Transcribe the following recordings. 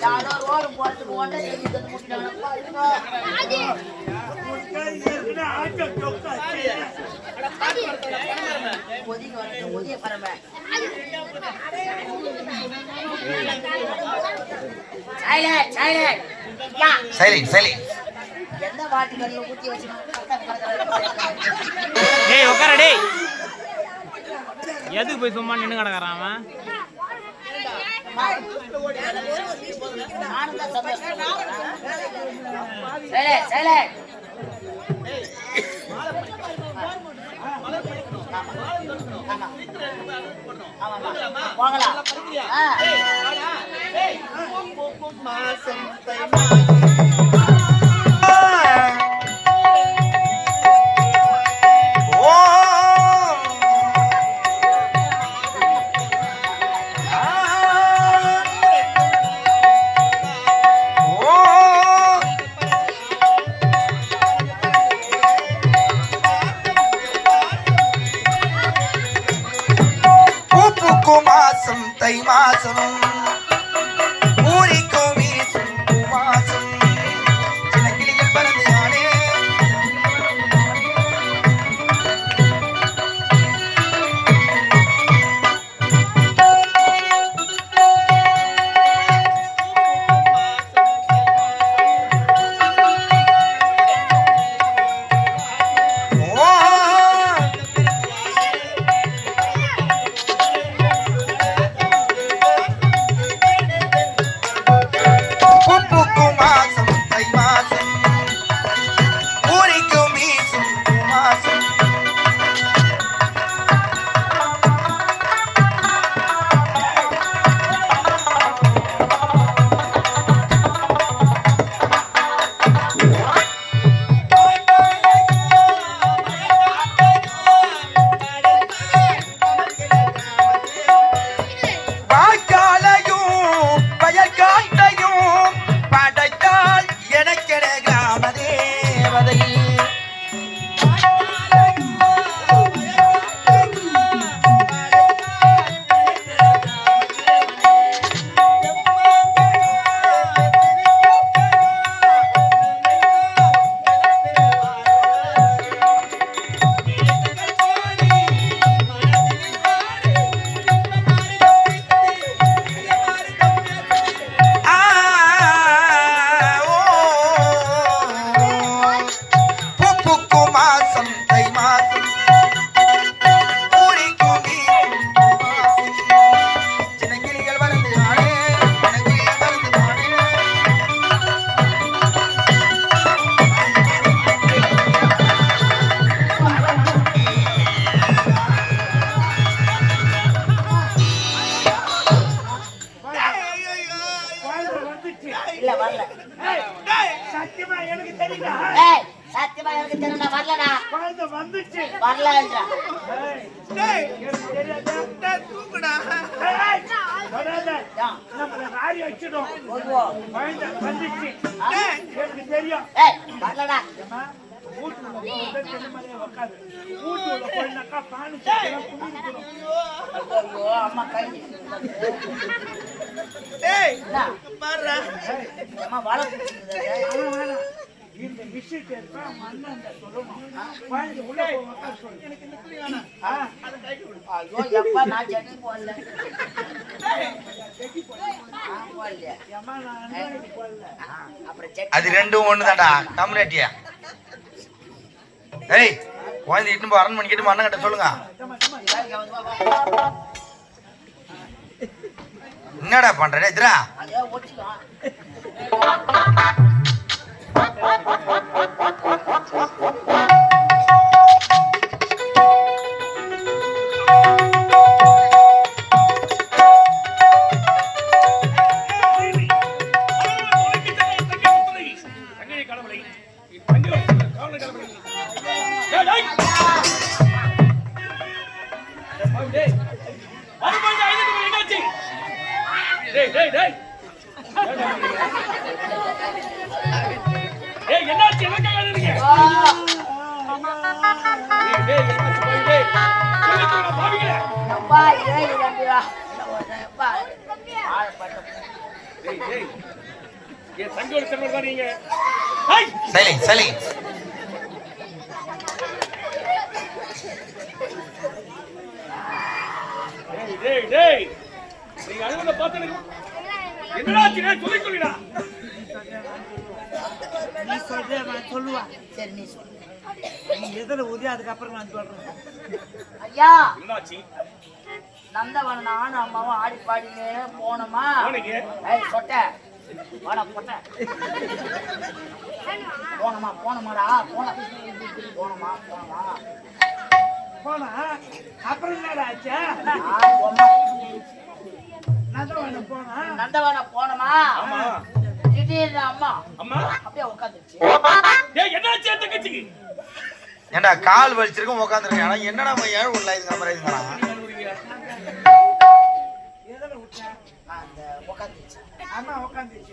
யாரோ ரோடு போறதுக்கு ஒன்றை ஒதிய பரம எந்த வாட்டுகள்ல ஊத்தி வச்சு உட்கார டேய் எதுக்கு போய் சும்மா நின்று கிடக்குறான் அவன் தை மாசம் ஊரிக்கும் வீசும் மாசம் சின்ன கிளிகள் பறந்து ஆனே இந்த விஷயத்தை அது ரெண்டும் ஒண்ணுதான்டா கம்யூனிட்டியா. ஏய் குழந்தை இட்டு அரண்மனை பண்ணிக்கிட்டு அண்ணன் கிட்ட சொல்லுங்க. என்னடா பண்ற எதிரா என் தங்கியோட செல்வம் தான் நீங்க. Silence silence. டேய் டேய் நீங்க அழுவத பார்த்து என்னடா சின்ன சொல்லிக் கொள்ளிடா. நீ சொல்ற நான் சொல்லுவா. சரி நீ சொல்லு. நீ எதிர ஊதி அதுக்கப்புறம் நான் சொல்றேன். ஐயா என்னாச்சு? நந்தவன நானும் அம்மாவும் ஆடி பாடினே போனோமா. போனீங்க? ஏய் சொட்ட வாடா பொட்ட. போனமாடா போனமா. போனா அப்புறம் என்னடா ஆச்சா? நந்தவன போனமா. ஆமா. திடீர்னு அம்மா அப்படியே உட்காந்துச்சு. டேய் என்னாச்சு தங்கச்சிக்கு? ஏண்டா கால் வலிச்சிருக்கும் உட்காந்துருக்கேன். ஆனா என்னடா ஏழு உள்ள இதுங்கிற மாதிரி இதுங்களா? எதிர விட்டா அந்த உட்காந்துச்சு. அம்மா உட்காந்துச்சு.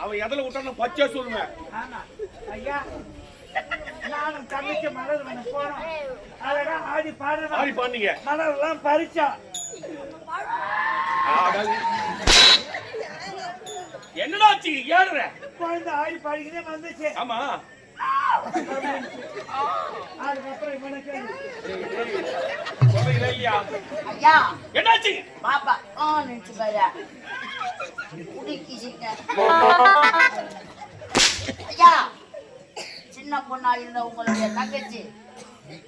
அவன் எதில் விட்டான்னு பச்சை சொல்லுவேன். ஆமா ஐயா நானும் தம்பிக்கு மலர் வேணும் போனோம். அழகா ஆடி பாடுறோம். ஆடி பாடுனீங்க. மலர் எல்லாம் பறிச்சா. என்னடாச்சு ஏறுற? குழந்தை ஆடி பாடிக்கிட்டே வந்துச்சு. ஆமா. அதுக்கப்புறம் இவனுக்கு சொல்றீங்களா இல்லையா? ஐயா என்னாச்சு? பாப்பா நினைச்சு பாரு குடிக்கிச்சிங்க. ஐயா சின்ன பொண்ணா இருந்த உங்களுடைய தங்கச்சி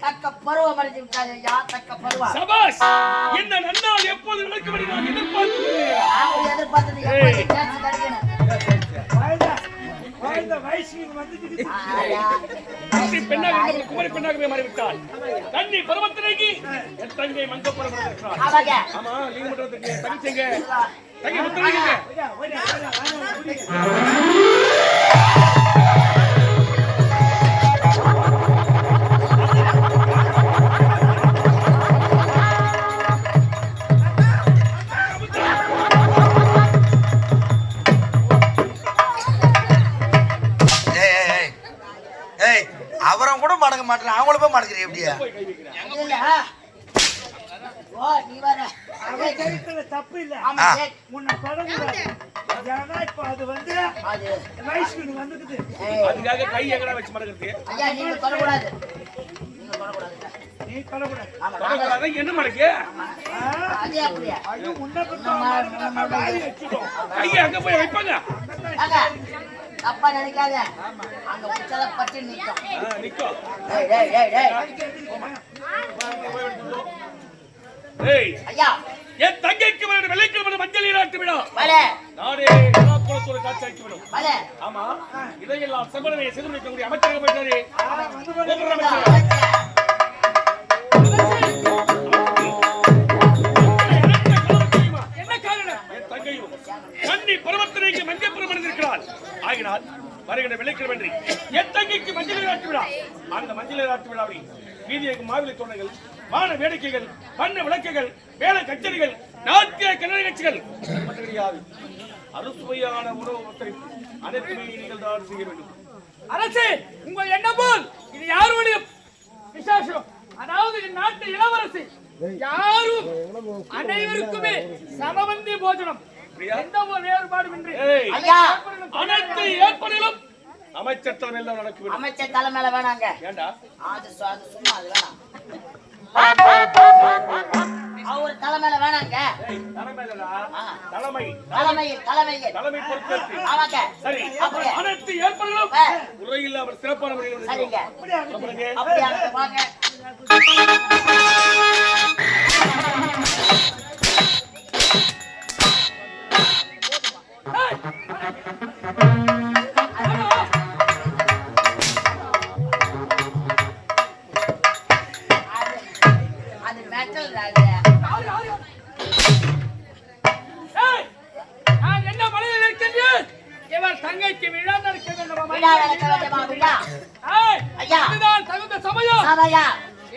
தக்க பருவம் அடைஞ்சு விட்டாங்க. ஐயா தக்க பருவம். சபாஷ். இந்த நன்னாள் எப்போது நடக்கும் என்று நான் எதிர்பார்த்தது எப்படி சான்ஸ் கிடைக்கணும். குழந்தை வயசுக்கு வந்துட்டு பெண்ணாக குமரி பெண்ணாகவே மாறிவிட்டாள். தண்ணி பருவத்தினைக்கு என் தங்கை மங்கப்புறம் இருக்கிறாள். ஆமா லீவ் பண்றதுக்கு தங்கிச்சங்க தங்கி முத்திரைங்க. அவரம் கூட மடங்க மாட்டேன். அவங்கள போய் மடக்குறீங்க எப்படியா? நீ வர தப்பு இல்ல. ஆமா உன்னை படக்கூடாது. ஏன்னா இப்ப அது வந்து அது வயசுக்கு வந்துக்குது. அதுக்காக கை எங்கடா வச்சு மடக்குறது? ஐயா நீங்க தொடக்கூடாது. நீ படக்கூடாது. தொடக்கூடாது. என்ன மடக்கு? அதே அப்படியே ஐயோ உன்னை வச்சுக்கோ. கையை அங்க போய் வைப்பாங்க. தப்பா நினைக்காத. அங்க உச்சல பட்டு நிக்கும். நிக்கோ. டேய் டேய் டேய் டேய் ஏய் ஐயா என் தங்கைக்கு வந்து வெள்ளைக்கிழமை மஞ்சள் நீராட்டு விடும். வலே நானே குளத்தூர் காட்சி அளித்து விடும். வலே ஆமா இதையெல்லாம் செம்மனை செய்து வைக்கக்கூடிய அமைச்சராக போயிட்டாரு. என்ன காரணம்? என் தங்கையும் கண்ணி பருவத்தினைக்கு மஞ்சள் இருக்கிறாள். ஆகினால் வருகின்ற வெள்ளைக்கிழமை என் தங்கைக்கு மஞ்சள் நீராட்டு விழா. அந்த மஞ்சள் நீராட்டு விழாவை வீதியகு மாவிலை தோணைகள், வான வேடிக்கைகள், வண்ண விளக்குகள், வேலை கச்சேரிகள், நாட்டிய கலை நிகழ்ச்சிகள் கிடையாது. அறுசுவையான உணவு ஒத்துழைப்பு அனைத்துமே நீங்கள் தான் செய்ய வேண்டும். அரசே உங்கள் எண்ணம் போல் இது யாருடைய விசேஷம்? அதாவது நாட்டு இளவரசி யாரும் அனைவருக்குமே சமவந்தி போஜனம், எந்த ஒரு வேறுபாடுமின்றி அனைத்து ஏற்பாடுகளும் அமைச்சர் தலைமையில் நடக்கும். அமைச்சர் தலைமையில வேணாங்க. ஏண்டா அது சும்மா அது வேணாம். அவர் தலைமையில வேணாங்க. தலைமை தலைமை பொறுப்பேற்று ஆமாங்க. சரி அனைத்து ஏற்பாடுகளும் உரையில் அவர் சிறப்பான முறையில் சரிங்க. அப்படியே வாங்க. அது மெட்டல் ராஜா. நான் என்ன மலையில் இருக்கின்றேன்? இவர் தங்கைக்கு விழா நடக்க வேண்டும். விழா நடக்க வேண்டுமா? விழா ஐயா இதுதான் தகுந்த சமயம். ஆமாயா.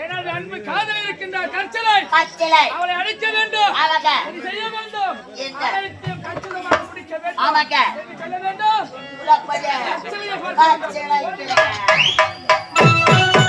எனது அன்பு காதல் இருக்கின்ற கற்சலை கற்சலை அவளை அழைக்க வேண்டும். ஆமாங்க. இது செய்ய வேண்டும். இந்த அனைத்தையும் கச்சிதமாக முடிக்க வேண்டும். ஆமாங்க. சொல்ல வேண்டும். உலகப்படி கற்சலையை கற்சலை